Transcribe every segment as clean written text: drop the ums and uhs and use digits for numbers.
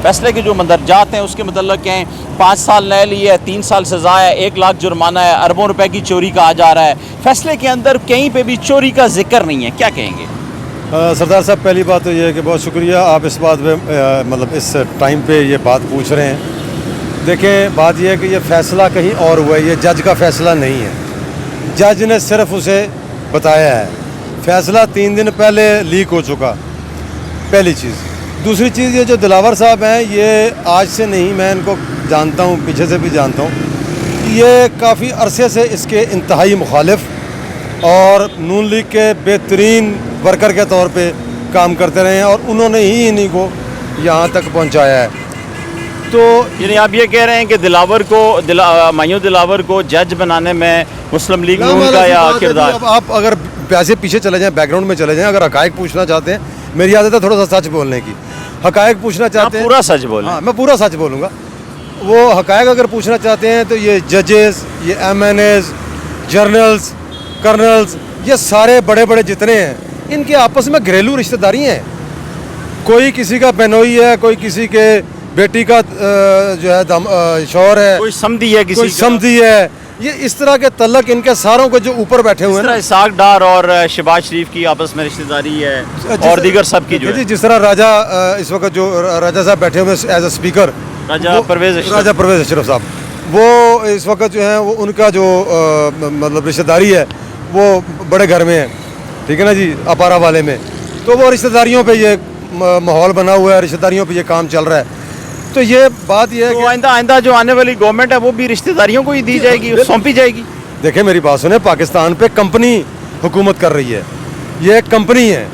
فیصلے کے جو مندرجات ہیں اس کے متعلق ہیں 5 سال نئے لیے ہے, 3 سال سزا ہے, 1 لاکھ جرمانہ ہے, اربوں روپے کی چوری کہا جا رہا ہے. فیصلے کے اندر کہیں پہ بھی چوری کا ذکر نہیں ہے, کیا کہیں گے؟ سردار صاحب, پہلی بات تو یہ ہے کہ بہت شکریہ آپ اس بات پہ مطلب اس ٹائم پہ یہ بات پوچھ رہے ہیں. دیکھیں بات یہ ہے کہ یہ فیصلہ کہیں اور ہوا ہے, یہ جج کا فیصلہ نہیں ہے. جج نے صرف اسے بتایا ہے. فیصلہ 3 دن پہلے لیک ہو چکا, پہلی چیز. دوسری چیز, یہ جو دلاور صاحب ہیں یہ آج سے نہیں, میں ان کو جانتا ہوں, پیچھے سے بھی جانتا ہوں. یہ کافی عرصے سے اس کے انتہائی مخالف اور نون لیگ کے بہترین ورکر کے طور پہ کام کرتے رہے ہیں, اور انہوں نے ہی انہیں کو یہاں تک پہنچایا ہے. تو یعنی آپ یہ کہہ رہے ہیں کہ دلاور کو مایوں دلاور کو جج بنانے میں مسلم لیگ نون کا یا کردار؟ آپ اگر پیسے پیچھے چلے جائیں, بیک گراؤنڈ میں چلے جائیں, اگر حقائق پوچھنا چاہتے ہیں, میری عادت ہے تھوڑا سا سچ بولنے کی. حقائق پوچھنا چاہتے ہیں, پورا سچ بولیں. ہاں, میں پورا سچ بولوں گا. وہ حقائق اگر پوچھنا چاہتے ہیں تو یہ ججز, یہ M N As, generals, colonels, یہ سارے بڑے بڑے جتنے ہیں, ان کے آپس میں گھریلو رشتہ داری ہیں. کوئی کسی کا بہنوئی ہے, کوئی کسی کے بیٹی کا جو ہے شوہر ہے, کوئی سمدھی ہے, کوئی سمدھی ہے. یہ اس طرح کے تعلق ان کے ساروں کے جو اوپر بیٹھے ہوئے ہیں, اسحاق ڈار اور شہباز شریف کی آپس میں رشتہ داری ہے, اور دیگر سب کی جو ہے. جس طرح راجہ اس وقت جو راجہ صاحب بیٹھے ہوئے ایز اے اسپیکر, راجہ پرویز اشرف صاحب, وہ اس وقت جو ہیں وہ ان کا جو مطلب رشتہ داری ہے وہ بڑے گھر میں ہے, ٹھیک ہے نا جی, اپارا والے میں. تو وہ رشتہ داریوں پہ یہ ماحول بنا ہوا ہے, رشتہ داریوں پہ یہ کام چل رہا ہے. تو یہ بات یہ ہے کہ آئندہ جو آنے والی گورنمنٹ ہے وہ بھی رشتہ داریوں کو ہی دی جائے گی, سونپی جائے گی. دیکھیں میری بات سنیں, پاکستان پہ کمپنی حکومت کر رہی ہے, یہ ایک کمپنی ہے.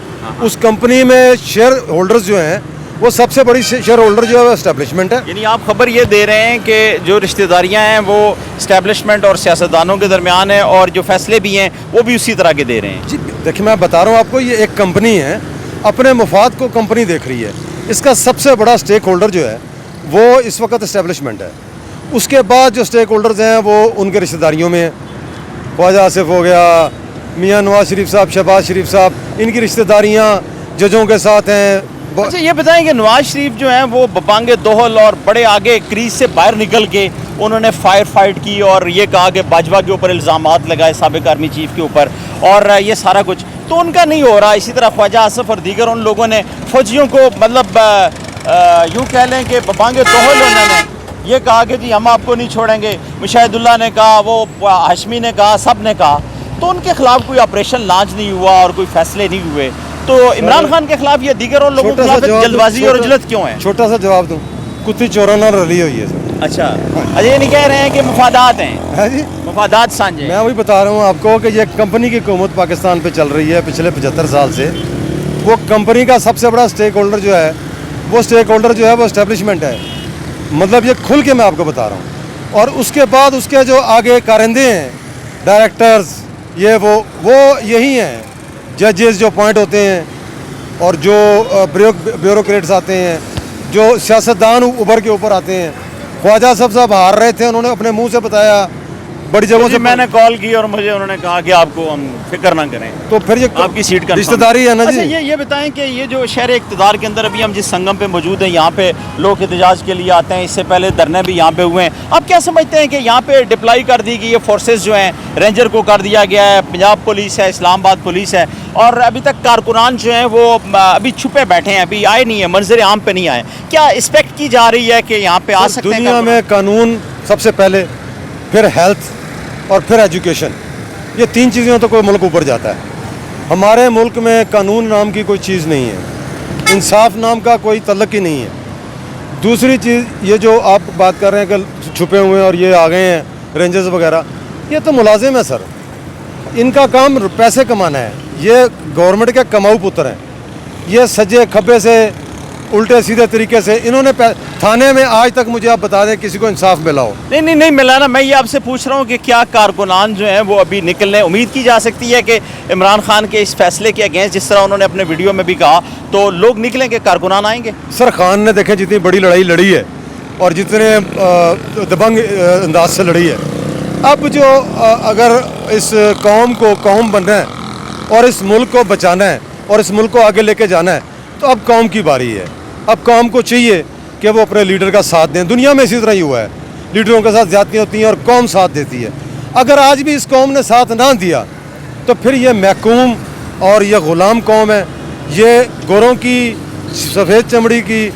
اس کمپنی میں شیئر ہولڈرز جو ہیں وہ سب سے بڑی شیئر ہولڈر جو ہے وہ اسٹیبلشمنٹ ہے. یعنی آپ خبر یہ دے رہے ہیں کہ جو رشتہ داریاں ہیں وہ اسٹیبلشمنٹ اور سیاستدانوں کے درمیان ہیں, اور جو فیصلے بھی ہیں وہ بھی اسی طرح کے دے رہے ہیں. جی دیکھیں, میں بتا رہا ہوں آپ کو, یہ ایک کمپنی ہے, اپنے مفاد کو کمپنی دیکھ رہی ہے. اس کا سب سے بڑا اسٹیک ہولڈر جو ہے وہ اس وقت اسٹیبلشمنٹ ہے. اس کے بعد جو اسٹیک ہولڈرز ہیں وہ ان کے رشتہ داریوں میں ہیں. خواجہ آصف ہو گیا, میاں نواز شریف صاحب, شہباز شریف صاحب, ان کی رشتہ داریاں ججوں کے ساتھ ہیں. اچھا یہ بتائیں کہ نواز شریف جو ہیں وہ ببانگ دوہل اور بڑے آگے کریز سے باہر نکل کے انہوں نے فائٹ کی اور یہ کہا کہ باجوہ کے اوپر الزامات لگائے, سابق آرمی چیف کے اوپر, اور یہ سارا کچھ تو ان کا نہیں ہو رہا. اسی طرح خواجہ آصف اور دیگر ان لوگوں نے فوجیوں کو مطلب یوں کہہ لیں کہ ببانگ دوہل انہوں نے یہ کہا کہ جی ہم آپ کو نہیں چھوڑیں گے. مشاہد اللہ نے کہا, وہ ہاشمی نے کہا, سب نے کہا. تو ان کے خلاف کوئی آپریشن لانچ نہیں ہوا اور کوئی فیصلے نہیں ہوئے. تو عمران خان کے خلاف یا دیگر اور لوگوں کے خلاف جلد بازی اور عجلت کیوں ہے؟ چھوٹا سا جواب دوں, کتی چورانہ رلی ہوئی ہے سر. اچھا یہ نہیں کہہ رہے ہیں کہ مفادات ہیں, مفادات سانجھے. میں وہی بتا رہا ہوں آپ کو کہ یہ کمپنی کی حکومت پاکستان پہ چل رہی ہے پچھلے 75 سال سے. وہ کمپنی کا سب سے بڑا اسٹیک ہولڈر جو ہے وہ اسٹیبلشمنٹ ہے. مطلب یہ کھل کے میں آپ کو بتا رہا ہوں. اور اس کے بعد اس کے جو آگے کارندے ہیں, ڈائریکٹرز, یہ وہ یہی ہیں. ججز جو اپوائنٹ ہوتے ہیں اور جو بیوروکریٹس آتے ہیں, جو سیاستدان ابھر کے اوپر آتے ہیں. خواجہ صاحب ہار رہے تھے, انہوں نے اپنے منہ سے بتایا بڑی جگہوں سے. میں نے کال کی اور مجھے انہوں نے کہا کہ آپ کو ہم فکر نہ کریں, تو پھر یہ آپ کی سیٹ کا رشتہ داری ہے نا جی. یہ بتائیں کہ یہ جو شہر اقتدار کے اندر ابھی ہم جس سنگم پہ موجود ہیں, یہاں پہ لوگ احتجاج کے لیے آتے ہیں, اس سے پہلے دھرنے بھی یہاں پہ ہوئے ہیں. آپ کیا سمجھتے ہیں کہ یہاں پہ ڈپلائی کر دی گئی یہ فورسز جو ہیں, رینجر کو کر دیا گیا ہے, پنجاب پولیس ہے, اسلام آباد پولیس ہے, اور ابھی تک کارکنان جو ہیں وہ ابھی چھپے بیٹھے ہیں, ابھی آئے نہیں ہیں, منظر عام پہ نہیں آئے. کیا ایکسپیکٹ کی جا رہی ہے کہ یہاں پہ آ سکتے ہیں؟ دنیا میں قانون سب سے پہلے, پھر ہیلتھ اور پھر ایجوکیشن, یہ 3 چیزیں تو کوئی ملک اوپر جاتا ہے. ہمارے ملک میں قانون نام کی کوئی چیز نہیں ہے, انصاف نام کا کوئی تعلق ہی نہیں ہے. دوسری چیز یہ جو آپ بات کر رہے ہیں کہ چھپے ہوئے ہیں اور یہ آ گئے ہیں رینجرز وغیرہ, یہ تو ملازم ہے سر, ان کا کام پیسے کمانا ہے. یہ گورنمنٹ کے کماؤ پتر ہیں. یہ سجے کھبے سے الٹے سیدھے طریقے سے انہوں نے تھانے میں آج تک مجھے آپ بتا دیں کسی کو انصاف ملا ہو؟ نہیں ملا نا. میں یہ آپ سے پوچھ رہا ہوں کہ کیا کارکنان جو ہیں وہ ابھی نکلنے, امید کی جا سکتی ہے کہ عمران خان کے اس فیصلے کے اگینسٹ, جس طرح انہوں نے اپنے ویڈیو میں بھی کہا, تو لوگ نکلیں کہ کارکنان آئیں گے؟ سر خان نے دیکھیں جتنی بڑی لڑائی لڑی ہے اور جتنے دبنگ انداز سے لڑی ہے, اب جو اگر اس قوم کو قوم بننا ہے اور اس ملک کو بچانا ہے اور اس ملک کو آگے لے کے جانا ہے, تو اب قوم کی باری ہے. اب قوم کو چاہیے کہ وہ اپنے لیڈر کا ساتھ دیں. دنیا میں اسی طرح ہی ہوا ہے, لیڈروں کے ساتھ زیادتیاں ہوتی ہیں اور قوم ساتھ دیتی ہے. اگر آج بھی اس قوم نے ساتھ نہ دیا تو پھر یہ محکوم اور یہ غلام قوم ہے. یہ گوروں کی سفید چمڑی کی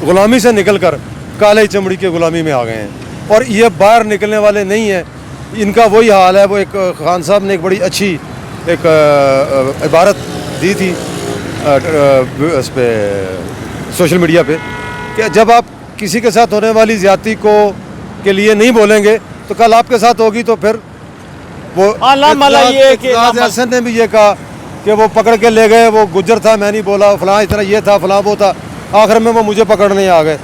غلامی سے نکل کر کالے چمڑی کی غلامی میں آ گئے ہیں, اور یہ باہر نکلنے والے نہیں ہیں. ان کا وہی حال ہے. وہ ایک خان صاحب نے ایک بڑی اچھی ایک عبارت دی تھی اس پہ سوشل میڈیا پہ کہ جب آپ کسی کے ساتھ ہونے والی زیادتی کو کے لیے نہیں بولیں گے تو کل آپ کے ساتھ ہوگی. تو پھر وہ اعتراض احسن نے بھی یہ کہا کہ وہ پکڑ کے لے گئے, وہ گجر تھا میں نہیں بولا, فلاں اتنا یہ تھا فلاں وہ تھا, آخر میں وہ مجھے پکڑنے آ گئے.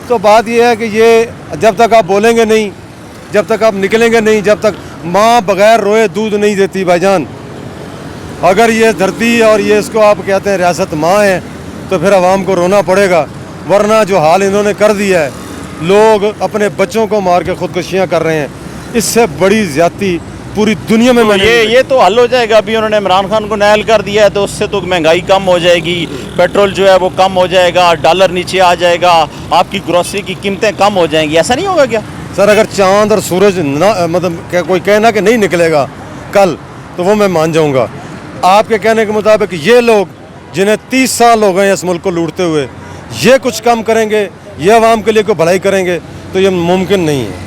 تو بات یہ ہے کہ یہ جب تک آپ بولیں گے نہیں, جب تک آپ نکلیں گے نہیں, جب تک ماں بغیر روئے دودھ نہیں دیتی بھائی جان. اگر یہ دھرتی اور یہ اس کو آپ کہتے ہیں ریاست ماں ہے تو پھر عوام کو رونا پڑے گا. ورنہ جو حال انہوں نے کر دیا ہے, لوگ اپنے بچوں کو مار کے خودکشیاں کر رہے ہیں, اس سے بڑی زیادتی پوری دنیا میں یہ تو حل ہو جائے گا. ابھی انہوں نے عمران خان کو نائل کر دیا ہے تو اس سے تو مہنگائی کم ہو جائے گی, پیٹرول جو ہے وہ کم ہو جائے گا, ڈالر نیچے آ جائے گا, آپ کی گروسری کی قیمتیں کم ہو جائیں گی. ایسا نہیں ہوگا کیا سر؟ اگر چاند اور سورج نہ مطلب کوئی کہنا کہ نہیں نکلے گا کل تو وہ میں مان جاؤں گا. آپ کے کہنے کے مطابق یہ لوگ جنہیں 30 سال ہو گئے اس ملک کو لوٹتے ہوئے, یہ کچھ کم کریں گے, یہ عوام کے لیے کوئی بھلائی کریں گے تو یہ ممکن نہیں ہے.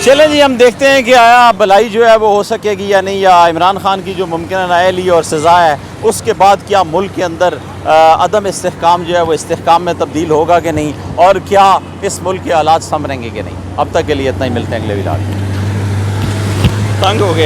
چلیں جی, ہم دیکھتے ہیں کہ آیا بھلائی جو ہے وہ ہو سکے گی یا نہیں, یا عمران خان کی جو ممکنہ نائلی اور سزا ہے اس کے بعد کیا ملک کے اندر عدم استحکام جو ہے وہ استحکام میں تبدیل ہوگا کہ نہیں, اور کیا اس ملک کے حالات سنبھلیں گے کہ نہیں. اب تک کے لیے اتنا ہی, ملتے ہیں اگلے ولاگ. تنگ ہو گئے.